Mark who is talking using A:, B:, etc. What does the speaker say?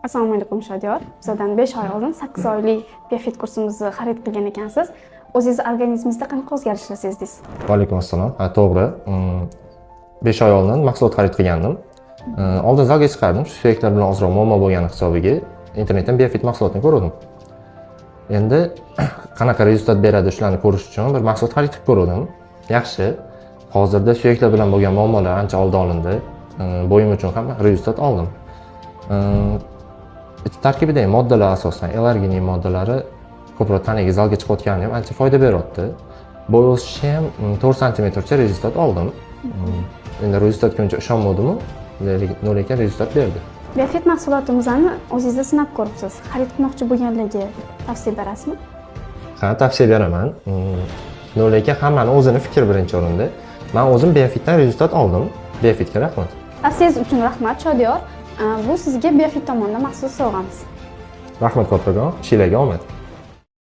A: Assalomu alaykum Shodiyor. Bizdan 5 oy oldin 8 oylik Biofit kursimizni xarid qilgan ekansiz. O'zingiz organizmingizda qanaqa o'zgarishlar sezdingiz?
B: Va alaykum assalom. Ha, to'g'ri. 5 oy oldin mahsulot xarid qilgandim. Oldin zalga chiqardim. Suyaklar bilan ozroq muammo bo'lgani hisobiga internetdan Biofit mahsulotini ko'rdim. Endi qanaqa rezultat beradi shularni ko'rish uchun bir mahsulot xarid qilib ko'rdim. Yaxshi. Hozirda suyaklar bilan bo'lgan muammolar ancha oldin olindi. Bo'yim uchun ham rezultat oldim. Tarkibidagi moddalar asosan allergenik moddalari ko'proq tanaga zalga chiqayotgani ham ancha foyda beryapti. Bo'y o'sishi ham 4 santimetrcha rezultat oldim. Endi rezultatga uncha ishonmadim-u, lekin rezultat berdi.
A: Biofit mahsulotimizni o'zingizda sinab ko'ribsiz. Xarid qilmoqchi bo'lganlarga tavsiya berasizmi?
B: Ha, tavsiya beraman. Lekin hammani o'zini fikri birinchi o'rinda. Men o'zim Biofitdan rezultat oldim. Biofitga rahmat.
A: Tavsiyangiz uchun rahmat Shodiyor. Bu sizga Biofit tomonidan maxsus sovg'amiz.
B: Rahmat kattakon, ishingizga omad.